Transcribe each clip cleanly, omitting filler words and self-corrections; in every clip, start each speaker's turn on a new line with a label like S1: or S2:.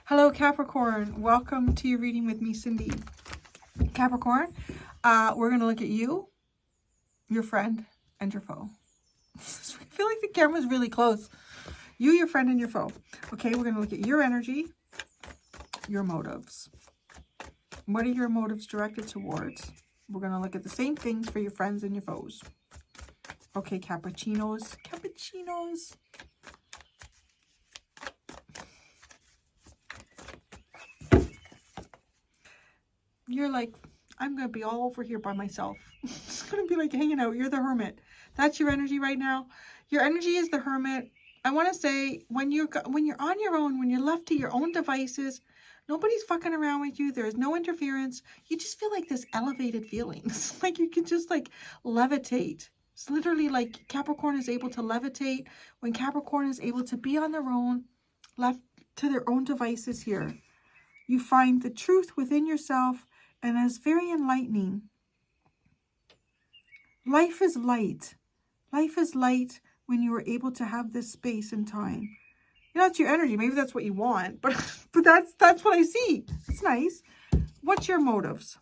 S1: Hello, Capricorn. Welcome to your reading with me, Cindy. Capricorn, we're going to look at you, your friend, and your foe. I feel like the camera's really close. You, your friend, and your foe. Okay, we're going to look at your energy, your motives. What are your motives directed towards? We're going to look at the same things for your friends and your foes. Okay, Cappuccinos. Cappuccinos. You're like, I'm going to be all over here by myself. It's going to be like hanging out. You're the hermit. That's your energy right now. Your energy is the hermit. I want to say when you're on your own, when you're left to your own devices, nobody's fucking around with you. There's no interference. You just feel like this elevated feelings. Like you can just like levitate. It's literally like Capricorn is able to levitate. When Capricorn is able to be on their own, left to their own devices here, you find the truth within yourself. And it's very enlightening. Life is light. Life is light when you are able to have this space and time. You know, it's your energy. Maybe that's what you want, but that's what I see. It's nice. What's your motives?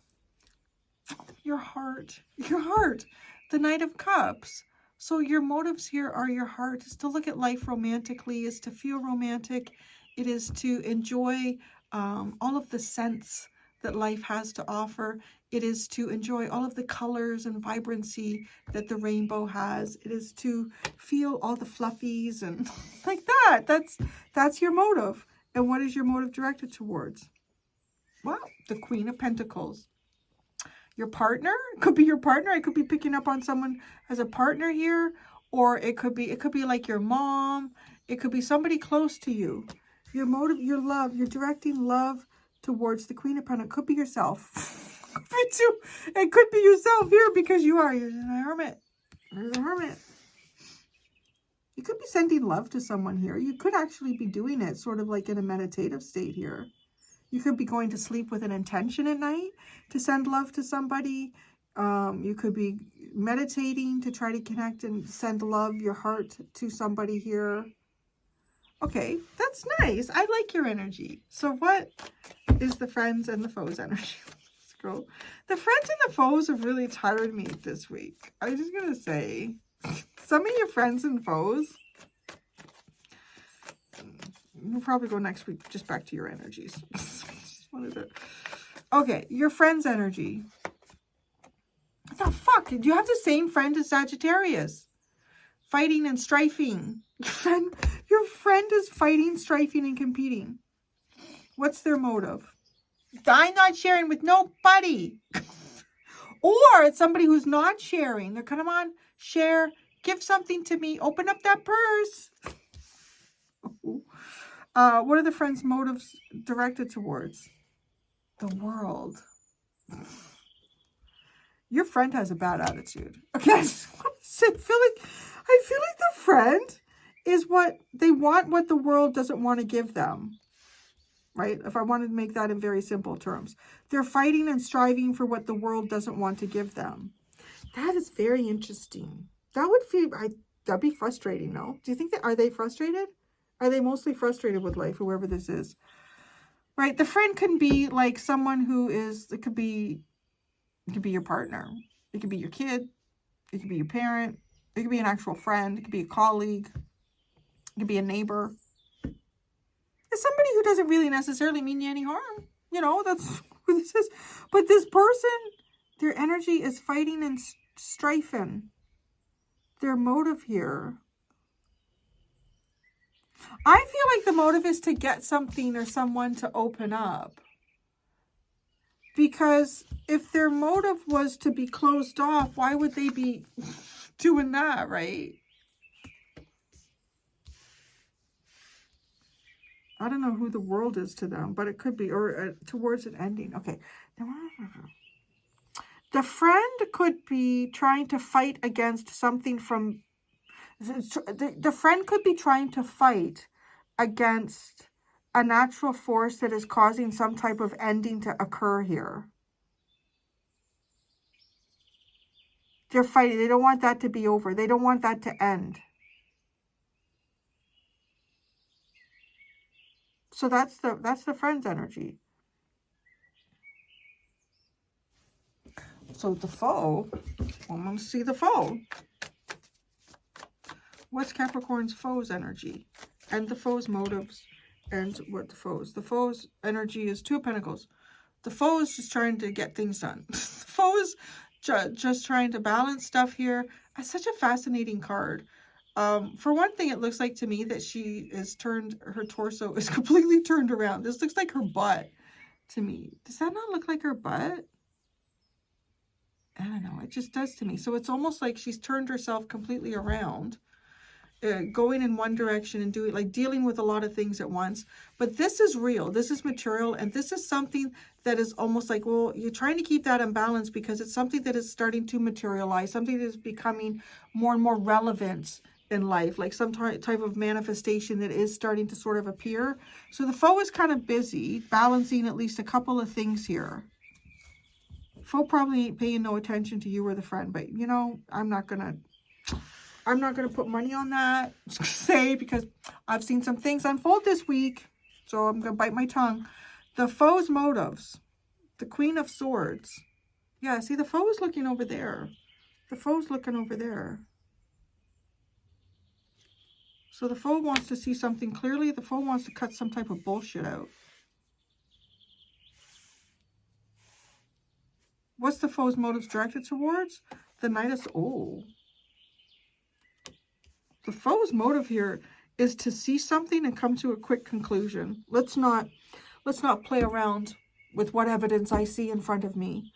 S1: Your heart. Your heart. The Knight of Cups. So your motives here are your heart. Is to look at life romantically. Is to feel romantic. It is to enjoy all of the scents that life has to offer. It is to enjoy all of the colors and vibrancy that the rainbow has. It is to feel all the fluffies and like that. That's your motive. And what is your motive directed towards? Well, the Queen of Pentacles. Your partner? It could be your partner. I could be picking up on someone as a partner here. Or it could be like your mom. It could be somebody close to you. Your motive, your love, you're directing love towards the Queen of Pentacles. It could be yourself. It could be yourself here because you're the hermit. You're the hermit. You could be sending love to someone here. You could actually be doing it sort of like in a meditative state here. You could be going to sleep with an intention at night to send love to somebody. You could be meditating to try to connect and send love, your heart, to somebody here. Okay, that's nice. I like your energy. So what is the friends and the foes energy? Let's go. The friends and the foes have really tired me this week. I'm just going to say, some of your friends and foes, we'll probably go next week just back to your energies. Okay, your friend's energy. What the fuck? Do you have the same friend as Sagittarius? Fighting and strifing. Your friend is fighting, strifing, and competing. What's their motive? I'm not sharing with nobody. Or it's somebody who's not sharing. They're come on, share, give something to me, open up that purse. What are the friends' motives directed towards? The world. Your friend has a bad attitude. Okay, I feel like the friend is what they want, what the world doesn't want to give them. Right? If I wanted to make that in very simple terms. They're fighting and striving for what the world doesn't want to give them. That is very interesting. That'd be frustrating, no? Do you think are they frustrated? Are they mostly frustrated with life, whoever this is? Right? The friend can be like someone who is, it could be your partner. It could be your kid. It could be your parent. It could be an actual friend. It could be a colleague. It could be a neighbor. It's somebody who doesn't really necessarily mean you any harm. You know, that's who this is. But this person, their energy is fighting and strifing. Their motive here. I feel like the motive is to get something or someone to open up. Because if their motive was to be closed off, why would they be doing that, right? I don't know who the world is to them, but it could be, or towards an ending. Okay. The friend could be trying to fight against something from, the friend could be trying to fight against a natural force that is causing some type of ending to occur here. They're fighting. They don't want that to be over. They don't want that to end. So that's the friend's energy. So the foe, I'm going to see the foe. What's Capricorn's foe's energy? And the foe's motives. And what the foe's energy is 2 of Pentacles. The foe is just trying to get things done. The foe is just trying to balance stuff here. It's such a fascinating card. For one thing, it looks like to me that she is her torso is completely turned around. This looks like her butt to me. Does that not look like her butt? I don't know. It just does to me. So it's almost like she's turned herself completely around, going in one direction and dealing with a lot of things at once. But this is real. This is material. And this is something that is almost like, well, you're trying to keep that in balance because it's something that is starting to materialize, something that is becoming more and more relevant in life, like some type of manifestation that is starting to sort of appear. So the foe is kind of busy balancing at least a couple of things here. Foe probably ain't paying no attention to you or the friend, but you know, I'm not gonna put money on that, say, because I've seen some things unfold this week, so I'm gonna bite my tongue. The foe's motives, the Queen of Swords. Yeah, see, the foe is looking over there. The foe's looking over there. So the foe wants to see something clearly. The foe wants to cut some type of bullshit out. What's the foe's motives directed towards? The Knight of... Oh. The foe's motive here is to see something and come to a quick conclusion. Let's not play around with what evidence I see in front of me.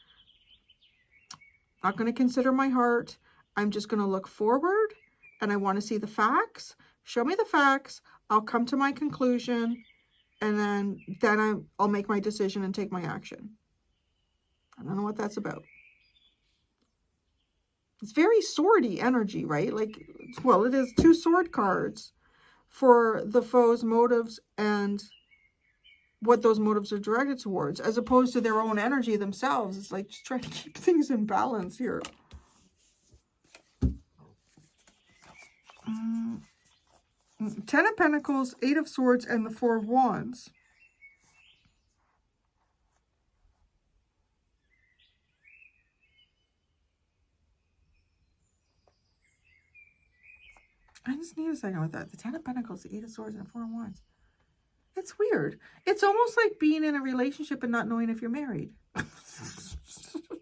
S1: Not going to consider my heart. I'm just going to look forward, and I want to see the facts. Show me the facts. I'll come to my conclusion, and then I'll make my decision and take my action. I don't know what that's about. It's very swordy energy, right? Like, well, it is 2 sword cards for the foe's motives and what those motives are directed towards, as opposed to their own energy themselves. It's like just trying to keep things in balance here. 10 of Pentacles, 8 of Swords, and the 4 of Wands. I just need a second with that. The 10 of Pentacles, the 8 of Swords, and the 4 of Wands. It's weird. It's almost like being in a relationship and not knowing if you're married. I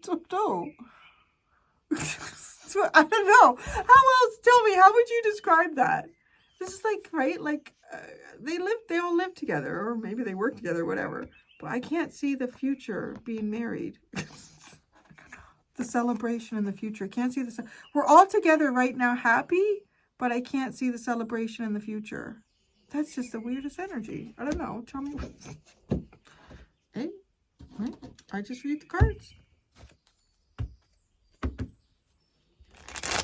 S1: don't know. I don't know. How else? Tell me, how would you describe that? This is like, right? Like, they all live together, or maybe they work together, whatever. But I can't see the future being married. The celebration in the future. I can't see the... We're all together right now, happy, but I can't see the celebration in the future. That's just the weirdest energy. I don't know. Tell me. Hey, right? I just read the cards.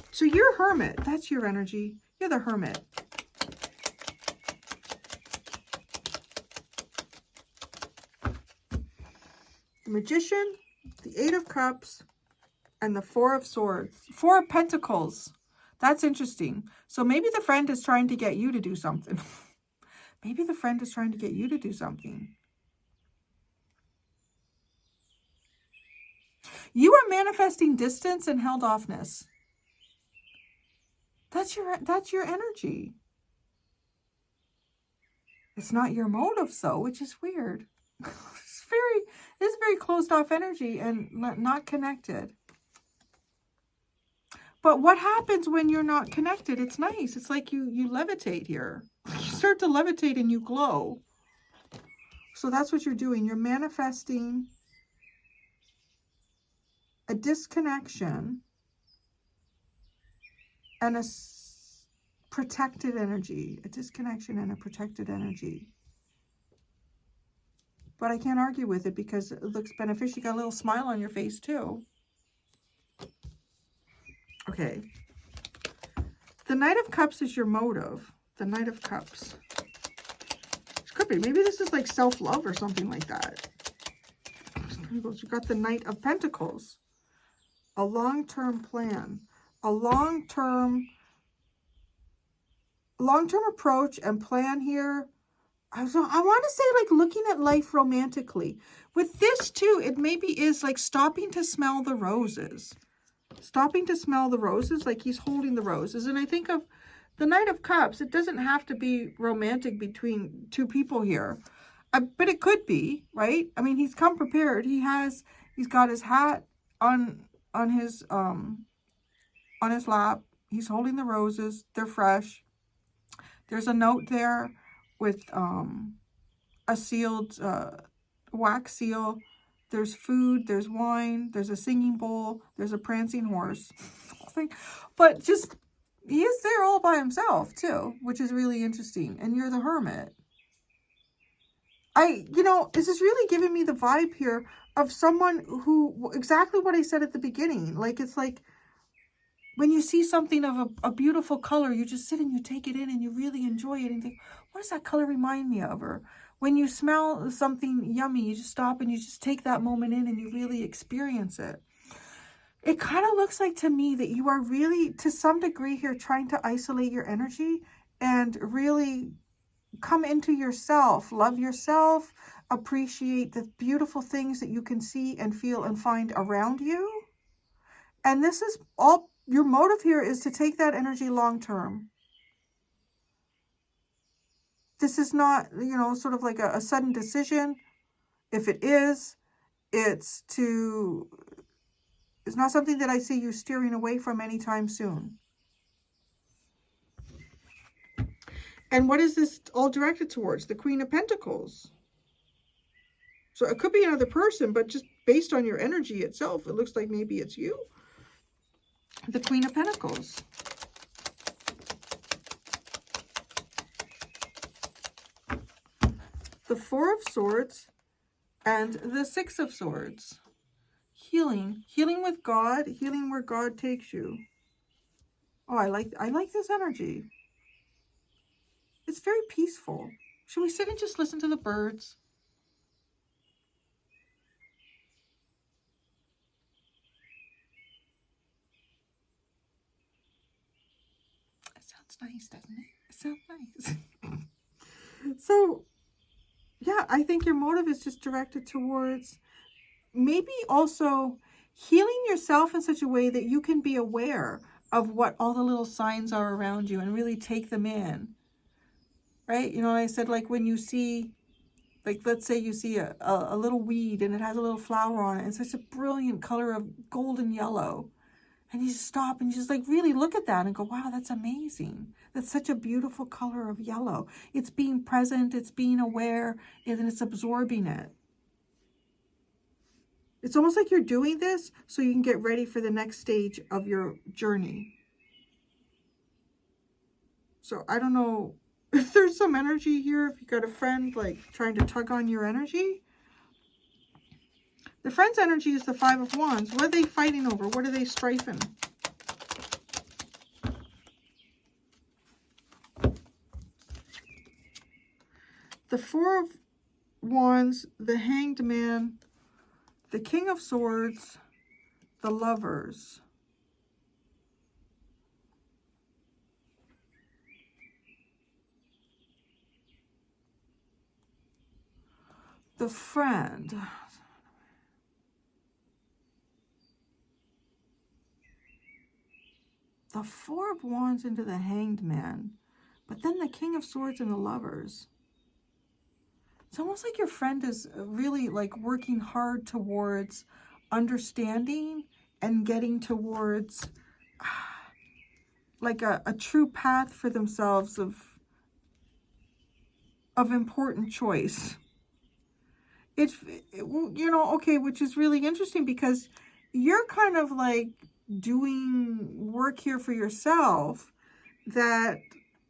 S1: So you're Hermit. That's your energy. You're the Hermit. The Magician, the 8 of Cups, and the 4 of Swords. 4 of Pentacles. That's interesting. So maybe the friend is trying to get you to do something. Maybe the friend is trying to get you to do something. You are manifesting distance and held offness. That's your energy. It's not your motive, though, which is weird. It's very closed off energy and not connected. But what happens when you're not connected? It's nice. It's like you levitate here. You start to levitate and you glow. So that's what you're doing. You're manifesting a disconnection and a protected energy. A disconnection and a protected energy. But I can't argue with it because it looks beneficial. You got a little smile on your face too. Okay. The Knight of Cups is your motive. The Knight of Cups. It could be. Maybe this is like self-love or something like that. You've got the Knight of Pentacles. A long-term plan. A long-term approach and plan here. I want to say like looking at life romantically. With this too, it maybe is like stopping to smell the roses. Stopping to smell the roses, like he's holding the roses. And I think of the Knight of Cups. It doesn't have to be romantic between two people here. But it could be, right? I mean, he's come prepared. He's got his hat on his lap. He's holding the roses. They're fresh. There's a note there with a sealed wax seal. There's food, there's wine, there's a singing bowl, there's a prancing horse. But just, he is there all by himself too, which is really interesting. And you're the Hermit. This is really giving me the vibe here of someone who, exactly what I said at the beginning. Like, it's like, when you see something of a beautiful color, you just sit and you take it in and you really enjoy it and think, what does that color remind me of? Or when you smell something yummy, you just stop and you just take that moment in and you really experience it. It kind of looks like to me that you are really, to some degree here, trying to isolate your energy and really come into yourself, love yourself, appreciate the beautiful things that you can see and feel and find around you. And this is all, your motive here is to take that energy long term. This is not, sort of like a sudden decision. If it is, it's not something that I see you steering away from anytime soon. And what is this all directed towards? The Queen of Pentacles. So it could be another person, but just based on your energy itself, it looks like maybe it's you. The Queen of Pentacles. The Four of Swords and the Six of Swords. Healing. Healing with God. Healing where God takes you. Oh, I like this energy. It's very peaceful. Should we sit and just listen to the birds? It sounds nice, doesn't it? It sounds nice. So, yeah, I think your motive is just directed towards maybe also healing yourself in such a way that you can be aware of what all the little signs are around you and really take them in. Right? I said, like, when you see, like, let's say you see a little weed and it has a little flower on it. It's such a brilliant color of golden yellow. And you just stop and just like really look at that and go, wow, that's amazing. That's such a beautiful color of yellow. It's being present, it's being aware, and it's absorbing it. It's almost like you're doing this so you can get ready for the next stage of your journey. So I don't know if there's some energy here, if you got a friend like trying to tug on your energy. The friend's energy is the Five of Wands. What are they fighting over? What are they strifing? The Four of Wands, the Hanged Man, the King of Swords, the Lovers. The Friend. The Four of Wands into the Hanged Man, but then the King of Swords and the Lovers. It's almost like your friend is really like working hard towards understanding and getting towards like a true path for themselves of important choice. Okay, which is really interesting because you're kind of like doing work here for yourself that,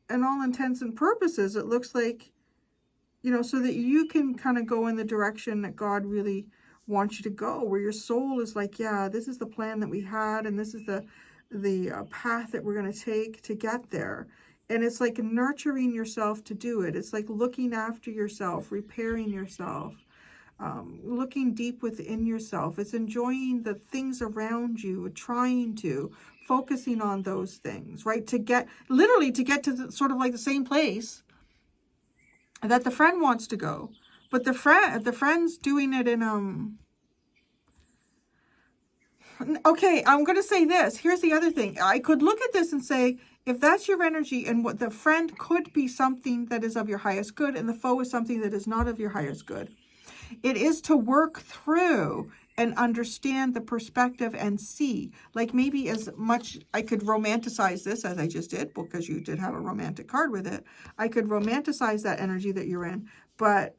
S1: in all intents and purposes, it looks like, so that you can kind of go in the direction that God really wants you to go, where your soul is like, yeah, this is the plan that we had, and this is the path that we're going to take to get there. And it's like nurturing yourself to do it. It's like looking after yourself, repairing yourself. Looking deep within yourself. It's enjoying the things around you, focusing on those things, right? Literally to get to sort of like the same place that the friend wants to go. But the friend's doing it in, okay, I'm going to say this. Here's the other thing. I could look at this and say, if that's your energy and what the friend could be something that is of your highest good and the foe is something that is not of your highest good, it is to work through and understand the perspective and see. Like maybe as much, I could romanticize this as I just did, because you did have a romantic card with it. I could romanticize that energy that you're in, but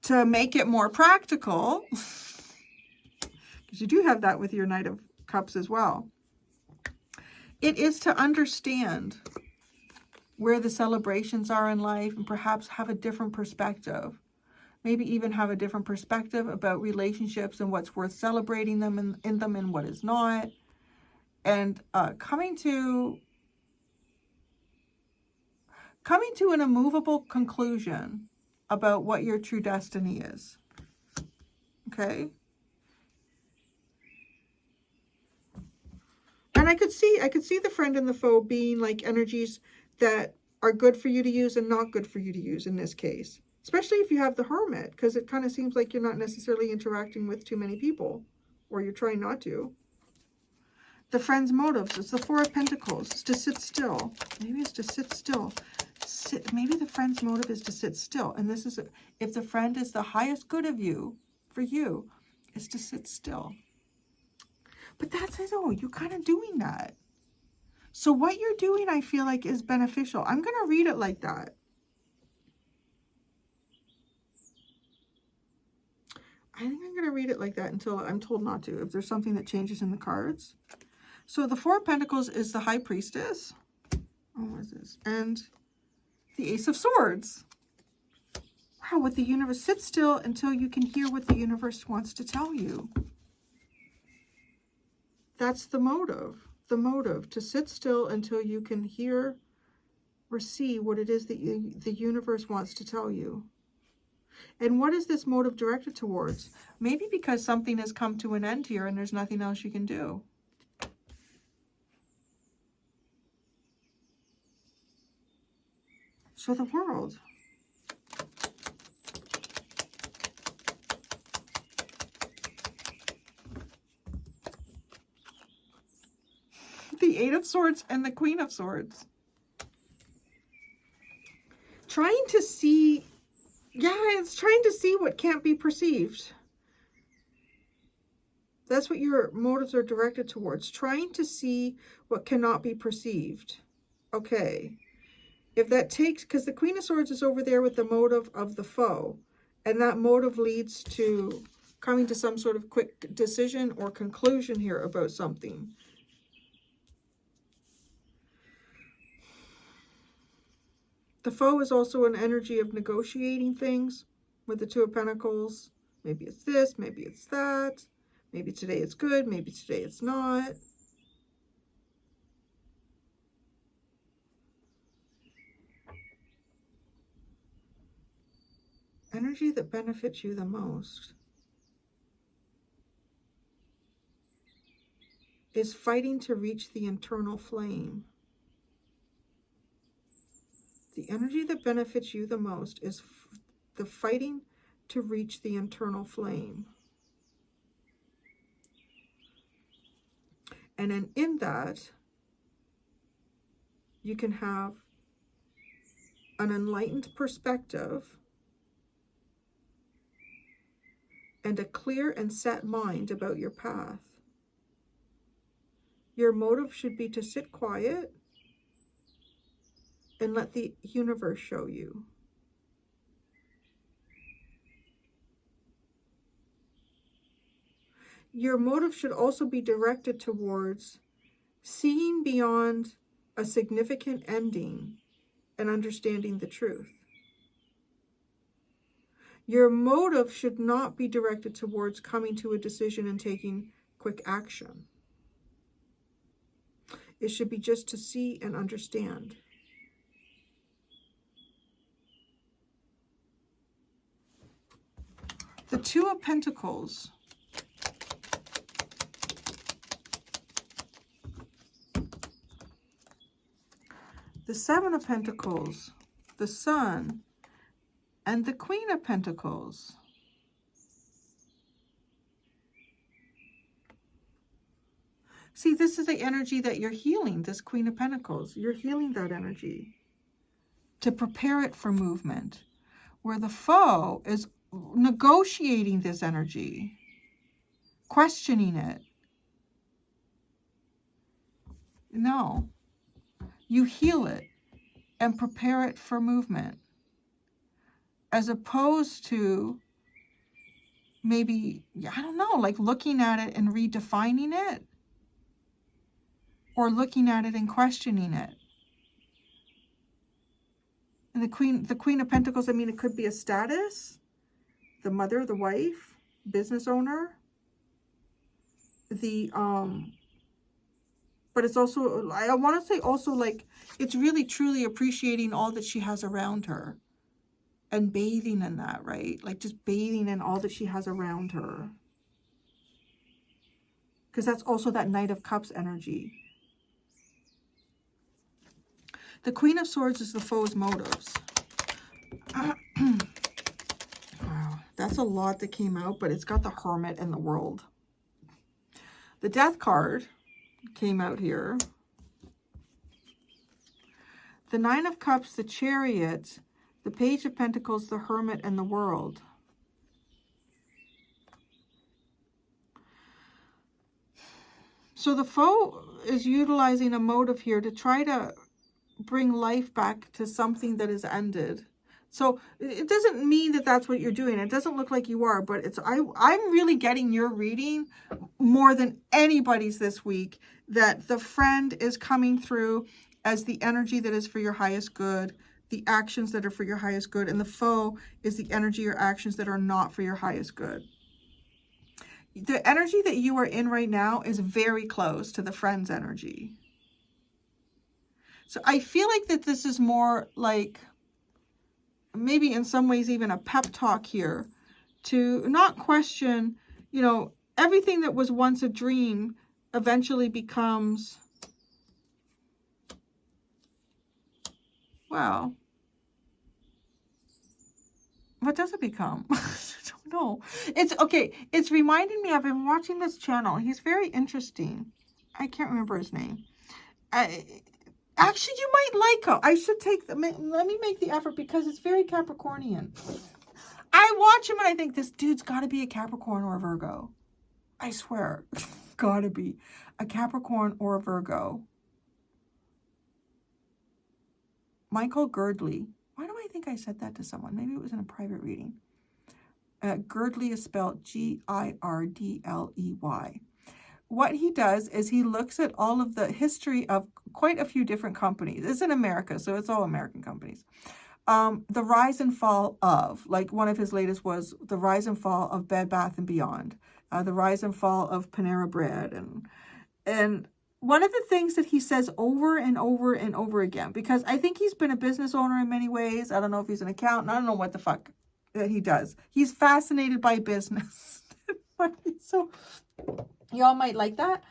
S1: to make it more practical, because you do have that with your Knight of Cups as well, it is to understand where the celebrations are in life and perhaps have a different perspective. Maybe even have a different perspective about relationships and what's worth celebrating them in them and what is not. And coming to an immovable conclusion about what your true destiny is. Okay? And I could see the friend and the foe being like energies that are good for you to use and not good for you to use in this case. Especially if you have the Hermit, because it kind of seems like you're not necessarily interacting with too many people, or you're trying not to. The friend's motives, it's the Four of Pentacles, it's to sit still. Maybe it's to sit still. Maybe the friend's motive is to sit still. And this is, if the friend is the highest good of you, for you, is to sit still. But that's it, oh, you're kind of doing that. So what you're doing, I feel like, is beneficial. I'm going to read it like that. I think I'm going to read it like that until I'm told not to, if there's something that changes in the cards. So the Four of Pentacles is the High Priestess. Oh, what is this? And the Ace of Swords. Wow, with the universe, sit still until you can hear what the universe wants to tell you. That's the motive. The motive, to sit still until you can hear or see what it is that the universe wants to tell you. And what is this motive directed towards? Maybe because something has come to an end here and there's nothing else you can do. So the World. The Eight of Swords and the Queen of Swords. Trying to see, yeah, it's trying to see what can't be perceived. That's what your motives are directed towards. Trying to see what cannot be perceived. Okay. If that takes, because the Queen of Swords is over there with the motive of the foe. And that motive leads to coming to some sort of quick decision or conclusion here about something. The foe is also an energy of negotiating things with the Two of Pentacles. Maybe it's this, maybe it's that. Maybe today it's good, maybe today it's not. Energy that benefits you the most is fighting to reach the internal flame. The energy that benefits you the most is the fighting to reach the internal flame. And in that, you can have an enlightened perspective and a clear and set mind about your path. Your motive should be to sit quiet and let the universe show you. Your motive should also be directed towards seeing beyond a significant ending and understanding the truth. Your motive should not be directed towards coming to a decision and taking quick action. It should be just to see and understand. The Two of Pentacles. The Seven of Pentacles. The Sun. and the Queen of Pentacles. See, this is the energy that you're healing, this Queen of Pentacles. You're healing that energy to prepare it for movement, where the foe is negotiating this energy, questioning it. No, you heal it and prepare it for movement, as opposed to maybe, I don't know, like looking at it and redefining it, or looking at it and questioning it. And the Queen of Pentacles, I mean, it could be a status, the mother, the wife, business owner, but it's also, I want to say also, like, it's really truly appreciating all that she has around her and bathing in that, right? Like just bathing in all that she has around her. Because that's also that Knight of Cups energy. The Queen of Swords is the foe's motives. Wow, that's a lot that came out, but it's got the Hermit and the World. The Death card came out here. The Nine of Cups, the Chariot, the Page of Pentacles, the Hermit, and the World. So the foe is utilizing a motive here to try to bring life back to something that has ended. So it doesn't mean that that's what you're doing. It doesn't look like you are, but it's I'm really getting your reading more than anybody's this week, that the friend is coming through as the energy that is for your highest good, the actions that are for your highest good, and the foe is the energy or actions that are not for your highest good. The energy that you are in right now is very close to the friend's energy. So I feel like that this is more like, maybe in some ways even a pep talk here, to not question, you know, everything that was once a dream eventually becomes, well, what does it become? I don't know. It's okay. It's reminding me, I've been watching this channel. He's very interesting. I can't remember his name. Actually, you might like him. I should take the, let me make the effort, because it's very Capricornian. I watch him and I think, this dude's got to be a Capricorn or a Virgo. I swear. Got to be a Capricorn or a Virgo. Michael Girdley. Why do I think I said that to someone? Maybe it was in a private reading. Girdley is spelled Girdley. What he does is he looks at all of the history of quite a few different companies. It's in America, so it's all American companies. The rise and fall of, like one of his latest was the rise and fall of Bed Bath & Beyond, the rise and fall of Panera Bread. And one of the things that he says over and over and over again, because I think he's been a business owner in many ways. I don't know if he's an accountant. I don't know what the fuck that he does. He's fascinated by business. So y'all might like that.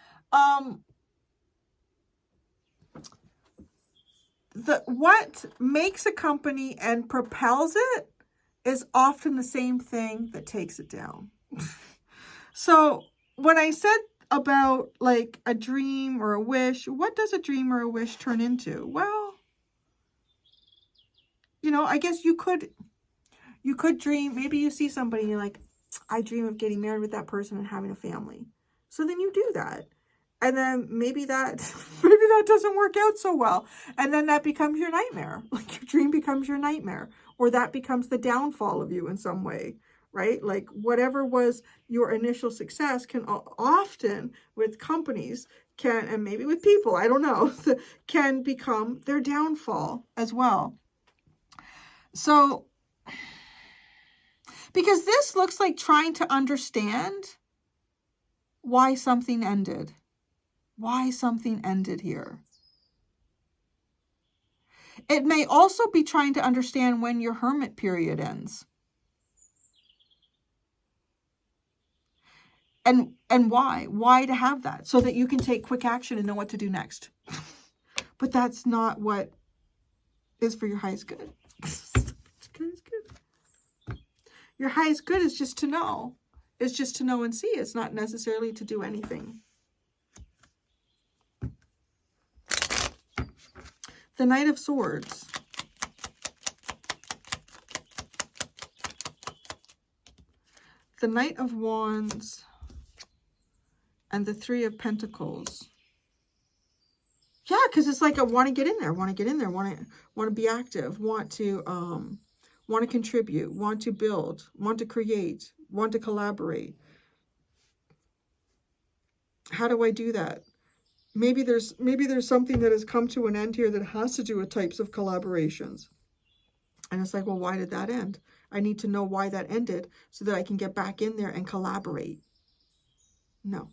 S1: What makes a company and propels it is often the same thing that takes it down. So when I said about like a dream or a wish, what does a dream or a wish turn into? Well, you know, I guess you could dream, maybe you see somebody and you're like, I dream of getting married with that person and having a family. So then you do that. And then maybe that doesn't work out so well. And then that becomes your nightmare. Like your dream becomes your nightmare. Or that becomes the downfall of you in some way, right? Like whatever was your initial success can often, with companies, and maybe with people, I don't know, can become their downfall as well. So, because this looks like trying to understand why something ended. Why something ended here. It may also be trying to understand when your hermit period ends. And why? Why to have that? So that you can take quick action and know what to do next. But that's not what is for your highest good. It's good. Your highest good is just to know. It's just to know and see. It's not necessarily to do anything. The Knight of Swords. The Knight of Wands. And the Three of Pentacles. Yeah, because it's like I want to get in there, want to be active, want to contribute, want to build, want to create, want to collaborate. How do I do that? Maybe there's something that has come to an end here that has to do with types of collaborations. And it's like, well, why did that end? I need to know why that ended so that I can get back in there and collaborate. No.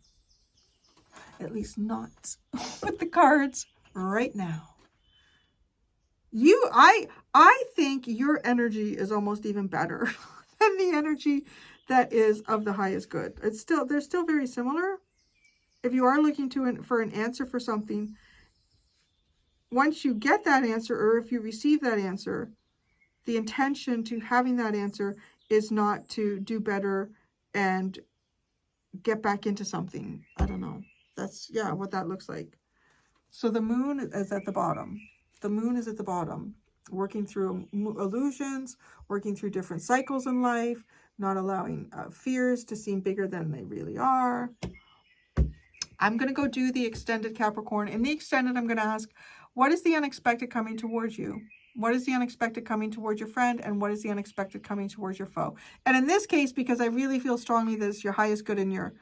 S1: At least not with the cards right now. I think your energy is almost even better than the energy that is of the highest good. They're still very similar. If you are looking for an answer for something, once you get that answer, or if you receive that answer, the intention to having that answer is not to do better and get back into something. I don't know. That's, yeah, what that looks like. So the moon is at the bottom. The moon is at the bottom, working through illusions, working through different cycles in life, not allowing fears to seem bigger than they really are. I'm going to go do the extended Capricorn. In the extended, I'm going to ask, what is the unexpected coming towards you? What is the unexpected coming towards your friend? And what is the unexpected coming towards your foe? And in this case, because I really feel strongly that it's your highest good and your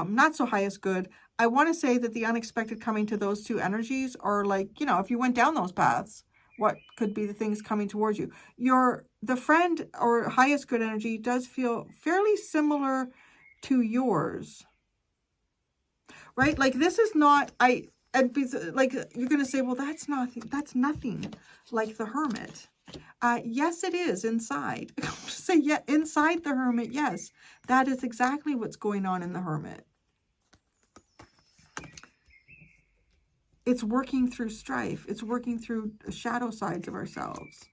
S1: not so highest good, I want to say that the unexpected coming to those two energies are like, you know, if you went down those paths, what could be the things coming towards you? The friend or highest good energy does feel fairly similar to yours, right? Like this is not, like you're going to say, well, that's nothing like the Hermit. Yes, it is inside. Say, yeah, inside the Hermit, yes. That is exactly what's going on in the Hermit. It's working through strife. It's working through shadow sides of ourselves.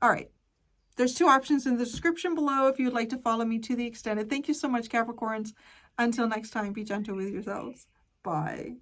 S1: All right. There's two options in the description below if you'd like to follow me to the extended. Thank you so much, Capricorns. Until next time, be gentle with yourselves. Bye.